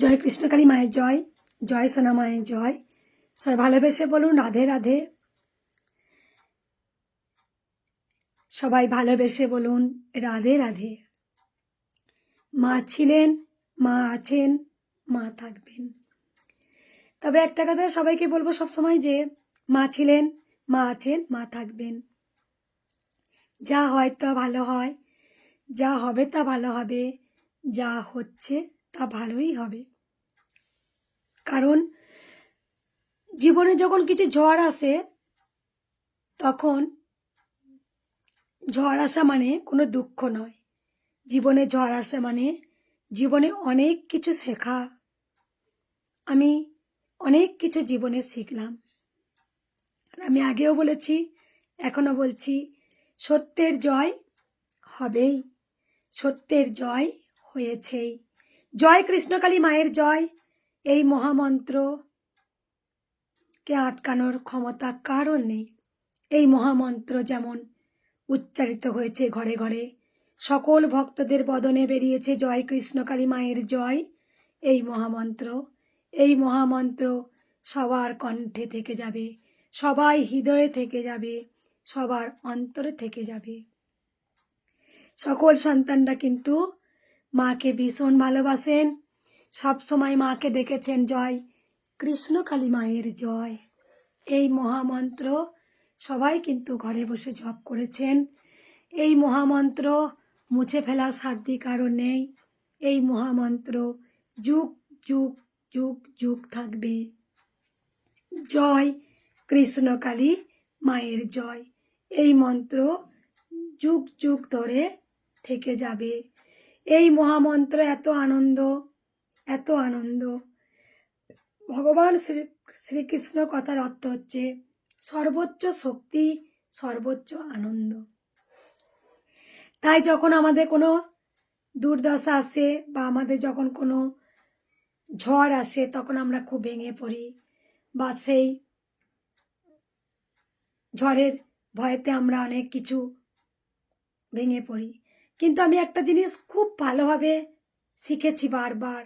জয় কৃষ্ণকালী মায়ের জয়, জয় সোনা মায়ের জয়। সবাই ভালোবেসে বলুন রাধে রাধে। সবাই ভালোবেসে বলুন রাধে রাধে। মা ছিলেন, মা আছেন, মা থাকবেন। তবে একটা কথা সবাইকে বলবো সবসময় যে মা ছিলেন, মা আছেন, মা থাকবেন। যা হয় তা ভালো হয়, যা হবে তা ভালো হবে, যা হচ্ছে তা ভালোই হবে। কারণ জীবনে যখন কিছু ঝড় আসে, তখন ঝড় আসা মানে কোনো দুঃখ নয়। জীবনে ঝড় আসা মানে জীবনে অনেক কিছু শেখা। আমি অনেক কিছু জীবনে শিখলাম। আমি আগেও বলেছি, এখনো বলছি, সত্যের জয় হবেই, সত্যের জয় হয়েছেই। জয় কৃষ্ণকালী মায়ের জয়। এই মহামন্ত্রকে আটকানোর ক্ষমতা কারোর নেই। এই মহামন্ত্র যেমন উচ্চারিত হয়েছে ঘরে ঘরে, সকল ভক্তদের বদনে বেরিয়েছে জয় কৃষ্ণকালী মায়ের জয়। এই মহামন্ত্র সবার কণ্ঠে থেকে যাবে, সবাই হৃদয়ে থেকে যাবে, সবার অন্তরে থেকে যাবে। সকল সন্তানরা কিন্তু মাকে ভীষণ ভালোবাসেন, সবসময় মাকে দেখেছেন জয় কৃষ্ণকালী মায়ের জয়। এই মহামন্ত্র সবাই কিন্তু ঘরে বসে জপ করেছেন। এই মহামন্ত্র মুছে ফেলার সাধ্য কারণ নেই। এই মহামন্ত্র যুগ যুগ যুগ যুগ থাকবে। জয় কৃষ্ণকালী মায়ের জয়। এই মন্ত্র যুগ যুগ ধরে থেকে যাবে। এই মহামন্ত্র এত আনন্দ, এত আনন্দ। ভগবান শ্রীকৃষ্ণ কথার অর্থ হচ্ছে সর্বোচ্চ শক্তি, সর্বোচ্চ আনন্দ। তাই যখন আমাদের কোনো দুর্দশা আসে বা আমাদের যখন কোনো ঝড় আসে, তখন আমরা খুব ভেঙে পড়ি বা সেই ঝড়ের ভয়েতে আমরা অনেক কিছু ভেঙে পড়ি। কিন্তু আমি একটা জিনিস খুব ভালোভাবে শিখেছি বারবার,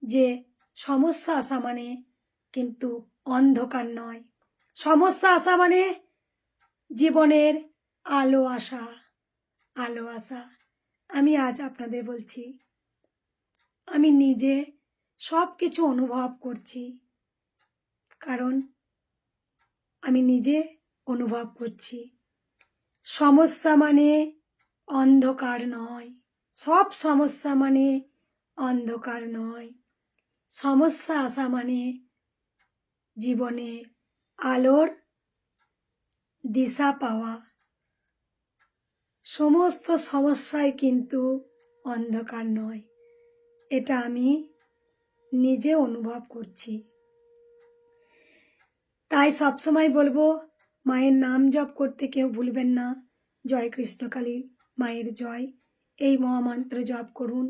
যে সমস্যা আসা মানে কিন্তু অন্ধকার নয়। সমস্যা আসা মানে জীবনের আলো আসা, আলো আসা। আমি আজ আপনাদের বলছি, আমি নিজে সব কিছু অনুভব করছি, কারণ আমি নিজে অনুভব করছি সমস্যা মানে অন্ধকার নয়। সব সমস্যা মানে অন্ধকার নয়। সমস্যা আসা মানে জীবনে আলোর দিশা পাওয়া। সমস্ত সমস্যাই কিন্তু অন্ধকার নয়, এটা আমি নিজে অনুভব করছি। তাই সবসময় বলবো, মায়ের নাম জপ করতে কেউ ভুলবেন না। জয় কৃষ্ণকালী মায়ের জয়, এই মহামন্ত্র জপ করুন।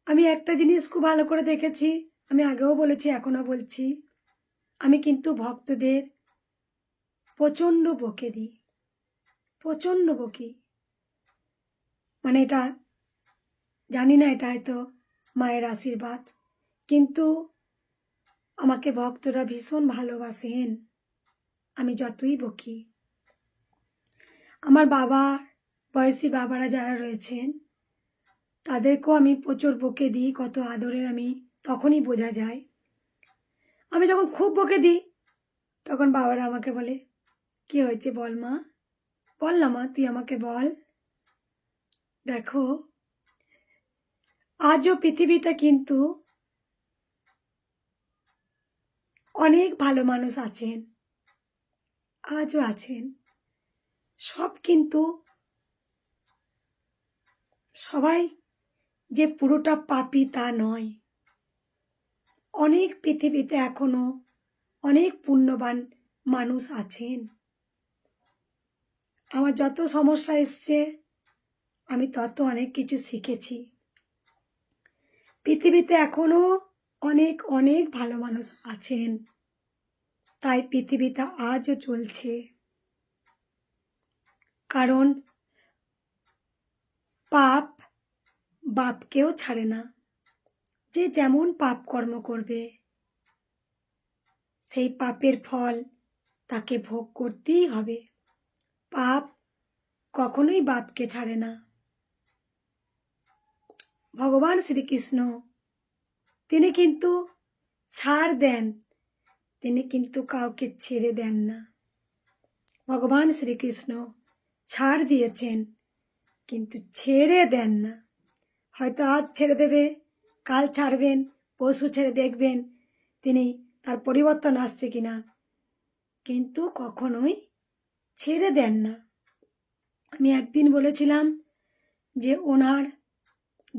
আমি একটা জিনিস খুব ভালো করে দেখেছি, আমি আগেও বলেছি এখনো বলছি, আমি কিন্তু ভক্তদের প্রচণ্ড বকে দিই, প্রচণ্ড বকি। মানে এটা জানি না, এটা হয়তো মায়ের আশীর্বাদ, কিন্তু আমাকে ভক্তরা ভীষণ ভালোবাসেন আমি যতই বকি। আমার বয়সী বাবারা যারা রয়েছেন, তাদেরকেও আমি প্রচুর বকে দিই। কত আদরের আমি তখনই বোঝা যায়। আমি যখন খুব বকে দিই, তখন বাবারা আমাকে বলে, কি হয়েছে বল মা, বল না মা, তুই আমাকে বল। দেখো, আজও পৃথিবীটা কিন্তু অনেক ভালো মানুষ আছেন, আজও আছেন। সব কিন্তু সবাই যে পুরোটা পাপী তা নয়। অনেক পৃথিবীতে এখনো অনেক পুণ্যবান মানুষ আছেন। আমার যত সমস্যা এসছে, আমি তত অনেক কিছু শিখেছি। পৃথিবীতে এখনো অনেক অনেক ভালো মানুষ আছেন, তাই পৃথিবীটা আজও চলছে। কারণ পাপ বাপকেও ছাড়ে না, যে যেমন পাপ কর্ম করবে সেই পাপের ফল তাকে ভোগ করতেই হবে। পাপ কখনোই বাপকে ছাড়ে না। ভগবান শ্রীকৃষ্ণ তিনি কিন্তু ছাড় দেন, তিনি কিন্তু কাউকে ছেড়ে দেন না। ভগবান শ্রীকৃষ্ণ ছাড় দিয়েছেন কিন্তু ছেড়ে দেন না। হয়তো আজ ছেড়ে দেবে, কাল ছাড়বেন, পরশু ছেড়ে দেখবেন তিনি তার পরিবর্তন আসছে কিনা, কিন্তু কখনোই ছেড়ে দেন না। আমি একদিন বলেছিলাম যে ওনার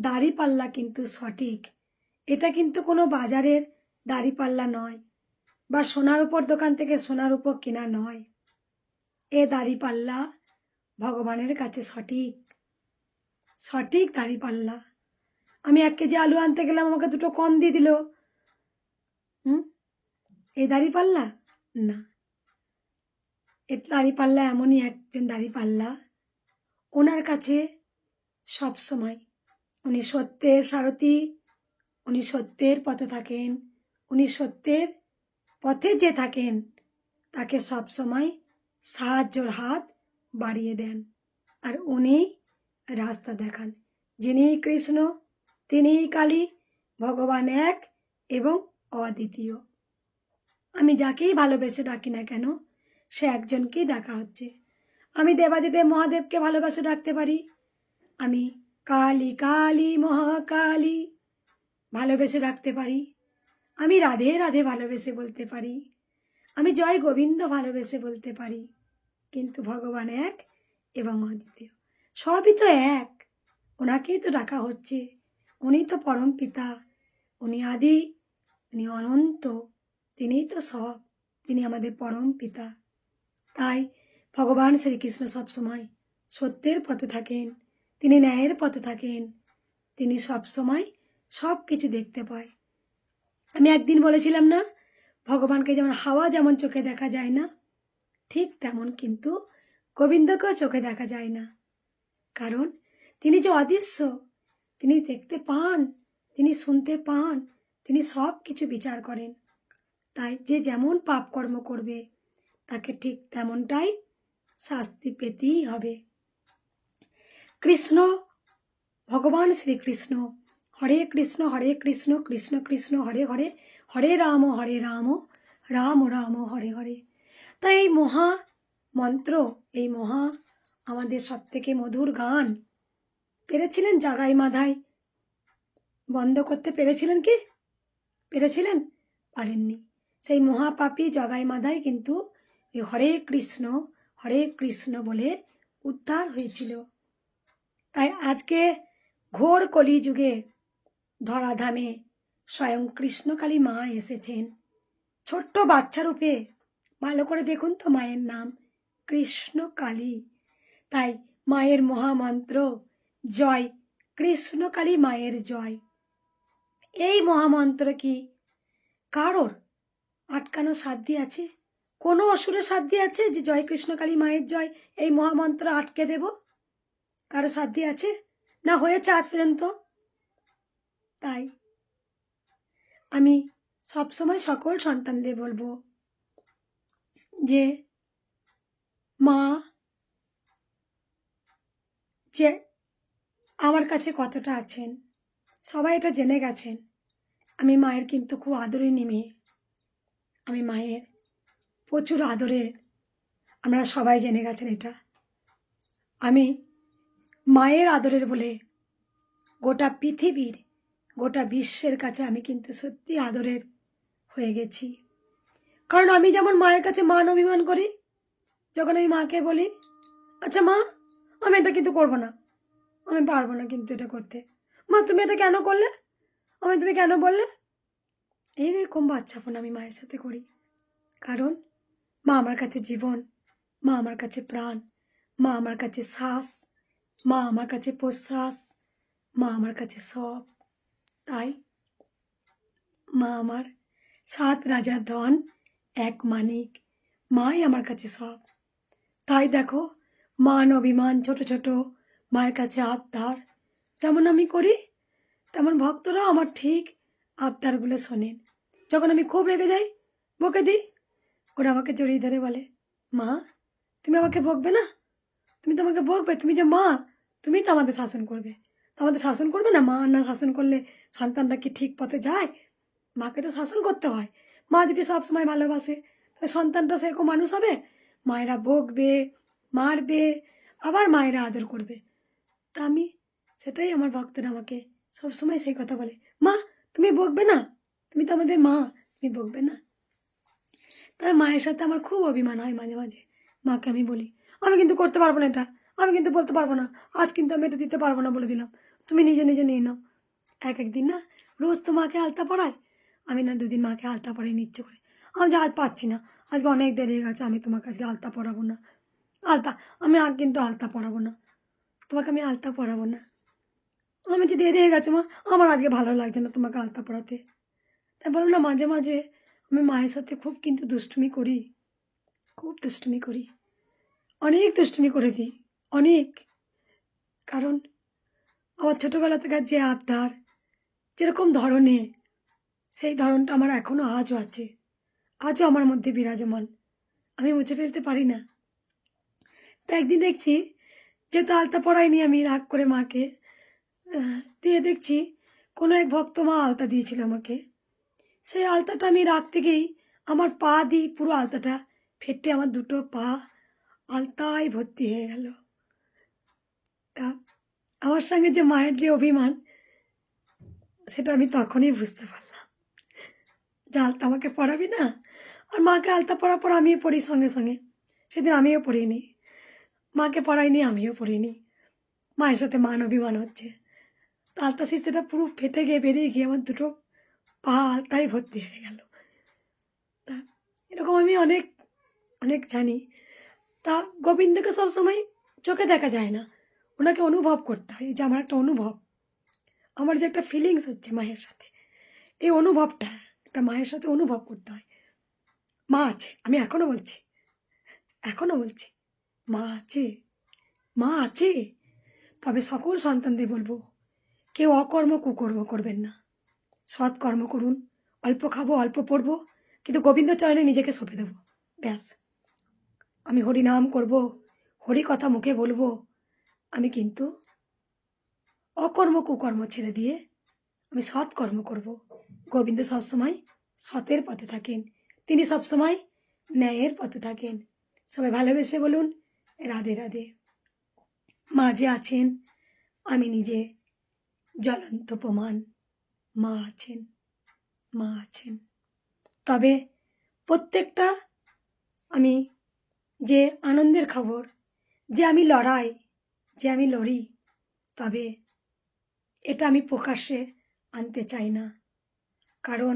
দাড়িপাল্লা কিন্তু সঠিক, এটা কিন্তু কোনো বাজারের দাড়িপাল্লা নয় বা সোনার উপর দোকান থেকে সোনার উপর কেনা নয়। এ দাড়িপাল্লা ভগবানের কাছে সঠিক, সঠিক দাড়িপাল্লা। আমি 1 কেজি আলু আনতে গেলাম, আমাকে 2টো কম দিয়ে দিল। এই দাড়িপাল্লা না, এ দাড়িপাল্লা এমনই একজন দাড়িপাল্লা, ওনার কাছে সব সময় উনি সত্যের সারথি, উনি সত্যের পথে থাকেন, উনি সত্যের পথে যে থাকেন তাকে সব সময় সাহায্যর হাত বাড়িয়ে দেন, আর উনি রাস্তা দেখান। যিনি কৃষ্ণ তিনিই কালী, ভগবান এক এবং অদ্বিতীয়। আমি যাকেই ভালোবেসে ডাকি না কেন সে একজনকেই ডাকা হচ্ছে। আমি দেবাদিদেব মহাদেবকে ভালোবেসে ডাকতে পারি, আমি কালী কালী মহাকালী ভালোবেসে ডাকতে পারি, আমি রাধে রাধে ভালোবেসে বলতে পারি, আমি জয় গোবিন্দ ভালোবেসে বলতে পারি, কিন্তু ভগবান এক এবং অদ্বিতীয়, সবই তো এক, ওনাকেই তো ডাকা হচ্ছে। উনি তো পরম পিতা, উনি আদি, উনি অনন্ত, তিনিই তো সব, তিনি আমাদের পরম পিতা। তাই ভগবান শ্রীকৃষ্ণ সবসময় সত্যের পথে থাকেন, তিনি ন্যায়ের পথে থাকেন, তিনি সবসময় সব কিছু দেখতে পায়। আমি একদিন বলেছিলাম না, ভগবানকে যেমন হাওয়া যেমন চোখে দেখা যায় না, ঠিক তেমন কিন্তু গোবিন্দকেও চোখে দেখা যায় না, কারণ তিনি যে অদৃশ্য, তিনি দেখতে পান, তিনি শুনতে পান, তিনি সব কিছু বিচার করেন। তাই যে যেমন পাপ কর্ম করবে তাকে ঠিক তেমনটাই শাস্তি পেতেই হবে। কৃষ্ণ ভগবান শ্রীকৃষ্ণ হরে কৃষ্ণ কৃষ্ণ কৃষ্ণ হরে হরে, হরে রাম রাম রাম হরে হরে। তাই এই মহা মন্ত্র, এই মহা আমাদের সবথেকে মধুর গান পেরেছিলেন জাগাই মাধাই বন্ধ করতে? পেরেছিলেন কি? পেরেছিলেন? পারেননি। সেই মহাপাপী জগাই মাধাই কিন্তু ওই হরে কৃষ্ণ বলে উদ্ধার হয়েছিল। তাই আজকে ঘোর কলিযুগে ধরাধামে স্বয়ং কৃষ্ণকালী মা এসেছেন ছোট্ট বাচ্চা রূপে। ভালো করে দেখুন তো, মায়ের নাম কৃষ্ণকালী। তাই মায়ের মহামন্ত্র জয় কৃষ্ণকালী মায়ের জয়। এই মহামন্ত্র কি কারোর আটকানো সাধ্য আছে? কোনো অসুরের সাধ্য আছে যে জয় কৃষ্ণকালী মায়ের জয় এই মহামন্ত্র আটকে দেব? কারো সাধ্য আছে? না হয়েছে আজ পর্যন্ত। তাই আমি সবসময় সকল সন্তানদের বলবো যে মা যে আমার কাছে কতটা আছেন সবাই এটা জেনে গেছেন। আমি মায়ের কিন্তু খুব আদরিনী মেয়ে, আমি মায়ের প্রচুর আদরের, আপনারা সবাই জেনে গেছেন এটা। আমি মায়ের আদরের বলে গোটা পৃথিবীর, গোটা বিশ্বের কাছে আমি কিন্তু সত্যি আদরের হয়ে গেছি। কারণ আমি যেমন মায়ের কাছে মান অভিমান করি, যখন আমি মাকে বলি আচ্ছা মা আমি এটা কিন্তু করবো না, আমি পারবো না কিন্তু এটা করতে, মা তুমি এটা কেন করলে, তুমি কেন বললে, এইরকম বাচ্চাপন আমি মায়ের সাথে করি। কারণ মা আমার কাছে জীবন, মা আমার কাছে প্রাণ, মা আমার কাছে শ্বাস, মা আমার কাছে প্রশ্বাস, মা আমার কাছে সব। তাই মা আমার 7 রাজার ধন 1 মানিক, মাই আমার কাছে সব। তাই দেখো মান অভিমান ছোট ছোট মায়ের কাছে আবদার যেমন আমি করি, তেমন ভক্তরা আমার ঠিক আবদারগুলো শোনেন। যখন আমি খুব রেগে যাই, বকে দিই, ওরা আমাকে জড়িয়ে ধরে বলে, মা তুমি আমাকে বকবে না, তুমি তো আমাকে বকবে, তুমি যে মা, তুমিই তো আমাদের শাসন করবে। তো আমাদের শাসন করবে না? মা না শাসন করলে সন্তানটা কি ঠিক পথে যায়? মাকে তো শাসন করতে হয়। মা যদি সবসময় ভালোবাসে তাহলে সন্তানটা সেরকম মানুষ হবে? মায়েরা বকবে, মারবে, আবার মায়েরা আদর করবে। তা আমি, সেটাই আমার ভক্তরা আমাকে সবসময় সেই কথা বলে, মা তুমি বকবে না, তুমি তো আমাদের মা, তুমি বকবে না। তাই মায়ের সাথে আমার খুব অভিমান হয় মাঝে মাঝে। মাকে আমি বলি, আমি কিন্তু করতে পারবো না এটা, আমি কিন্তু বলতে পারবো না, আজ কিন্তু আমি এটা দিতে পারবো না বলে দিলাম, তুমি নিজে নিজে নিয়ে নাও। একদিন না, রোজ তো মাকে আলতা পড়ায়, আমি না দুদিন মাকে আলতা পড়াই নিচ্ছে করে, আমি যে আজ পারছি না, আজকে অনেক দেরি হয়ে গেছে, আমি তোমাকে আজকে আলতা পড়াবো না। আলতা, আমি আর কিন্তু আলতা পড়াবো না, তোমাকে আমি আলতা পড়াবো না। আমি যে দেরি হয়ে গেছে মা, আমার আজকে ভালো লাগছে না তোমাকে আলতা পড়াতে। তাই বলো না, মাঝে মাঝে আমি মায়ের সাথে খুব কিন্তু দুষ্টুমি করি, খুব দুষ্টুমি করি, অনেক দুষ্টুমি করে দিই, অনেক। কারণ আমার ছোটোবেলা থেকে যে আবদার, যেরকম ধরনের, সেই ধরনটা আমার এখনও আজও আছে, আজও আমার মধ্যে বিরাজমান, আমি মুছে ফেলতে পারি না। তা একদিন দেখছি, যেহেতু আলতা পড়াইনি আমি রাগ করে মাকে, দিয়ে দেখছি কোনো এক ভক্ত মা আলতা দিয়েছিল আমাকে, সেই আলতাটা আমি রাখতে গিয়েই আমার পা দিয়ে পুরো আলতাটা ফেটে আমার দুটো পা আলতায় ভর্তি হয়ে গেল। তা আমার সঙ্গে যে মায়ের যে অভিমান, সেটা আমি তখনই বুঝতে পারলাম যে আলতা আমাকে পড়াবি না। আর মাকে আলতা পড়ার পর আমিও পড়ি সঙ্গে সঙ্গে, সেদিন আমিও পড়িনি, মাকে পড়াইনি, আমিও পড়িনি, মায়ের সাথে মান অভিমান হচ্ছে। আলতা শিশিটা পুরো ফেটে গিয়ে বেরিয়ে গিয়ে আমার দুটো পা আলতায় ভর্তি হয়ে গেল। তা এরকম আমি অনেক অনেক জানি। তা গোবিন্দকে সবসময় চোখে দেখা যায় না, ওনাকে অনুভব করতে হয়, যে আমার একটা অনুভব, আমার যে একটা ফিলিংস হচ্ছে মায়ের সাথে, এই অনুভবটা একটা মায়ের সাথে অনুভব করতে হয়। মা আছে, আমি এখনও বলছি, এখনও বলছি, মা আছে, মা আছে। তবে সকল সন্তানদের বলবো, কেউ অকর্ম কুকর্ম করবেন না, সৎকর্ম করুন, অল্প খাবো, অল্প পড়বো, কিন্তু গোবিন্দ চরণে নিজেকে সঁপে দেবো, ব্যাস। আমি হরি নাম করব, হরি কথা মুখে বলবো, আমি কিন্তু অকর্ম কুকর্ম ছেড়ে দিয়ে আমি সৎকর্ম করব। গোবিন্দ সবসময় সতের পথে থাকেন, তিনি সবসময় ন্যায়ের পথে থাকেন। সবাই ভালোবেসে বলুন রাধে রাধে। মা যে আছেন, আমি নিজে জ্বলন্ত প্রমাণ, মা আছেন, মা আছেন। তবে প্রত্যেকটা আমি যে আনন্দের খবর, যে আমি লড়াই, যে আমি লড়ি, তবে এটা আমি প্রকাশ্যে আনতে চাই না। কারণ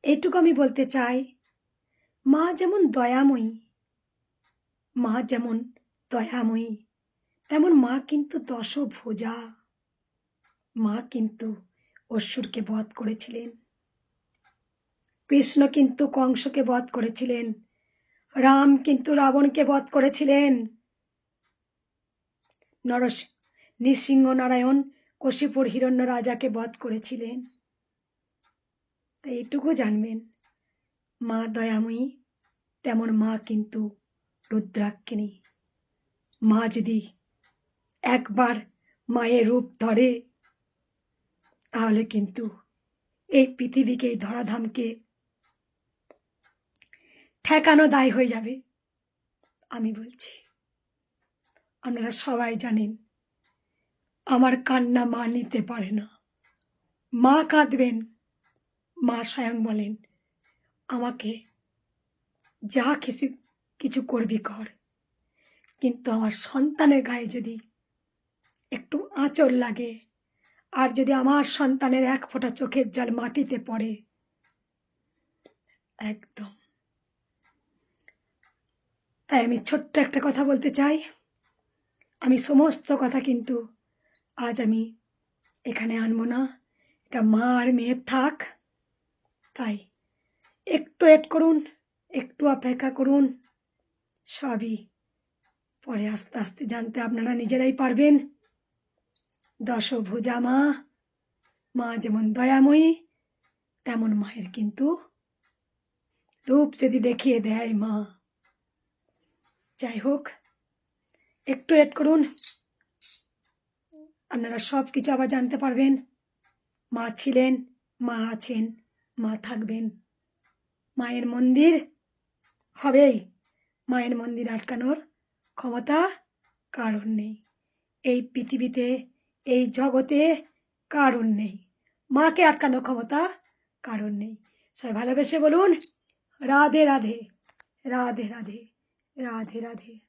এইটুকু আমি বলতে চাই, মা যেমন দয়াময়ী, মা যেমন দয়াময়ী, তেমন মা কিন্তু দশভুজা। মা কিন্তু অসুরকে বধ করেছিলেন, কৃষ্ণ কিন্তু কংসকে বধ করেছিলেন, রাম কিন্তু রাবণকে বধ করেছিলেন, নৃসিংহ নারায়ণ কশিপুর হিরণ্য রাজাকে বধ করেছিলেন। তাই এইটুকু জানবেন, মা দয়াময়ী, তেমন মা কিন্তু রুদ্রাক্ষিণী। মা যদি একবার মায়ের রূপ ধরে, তাহলে কিন্তু এই পৃথিবীকে, এই ধরাধামকে ঠেকানো দায় হয়ে যাবে। আমি বলছি, আপনারা সবাই জানেন আমার কান্না মা নিতে পারে না, মা কাঁদবেন, মা স্বয়ং বলেন আমাকে যা কিছু করবি কর, কিন্তু আমার সন্তানের গায়ে যদি একটু আঁচড় লাগে, আর যদি আমার সন্তানের এক ফোঁটা চোখের জল মাটিতে পড়ে, একদম। তাই আমি ছোট্ট একটা কথা বলতে চাই, আমি সমস্ত কথা কিন্তু আজ আমি এখানে আনবো না, এটা মা আর মেয়ের থাক। তাই একটু ওয়েট করুন, একটু অপেক্ষা করুন, সবই পরে আস্তে আস্তে জানতে আপনারা নিজেরাই পারবেন। দশভুজা মা, মা যেমন দয়াময়ী তেমন মায়ের কিন্তু রূপ যদি দেখিয়ে দেয় মা। যাই হোক, একটু এড করুন, আপনারা সব কিছু আবার জানতে পারবেন। মা ছিলেন, মা আছেন, মা থাকবেন। মায়ের মন্দির হবেই, মায়ের মন্দির আটকানোর ক্ষমতা কারণ নেই। এই পৃথিবীতে, এই জগতে কারণ নেই। মাকে আটকানোর ক্ষমতা কারণ নেই। সবাই ভালোবেসে বলুন রাধে রাধে, রাধে রাধে, রাধে রাধে।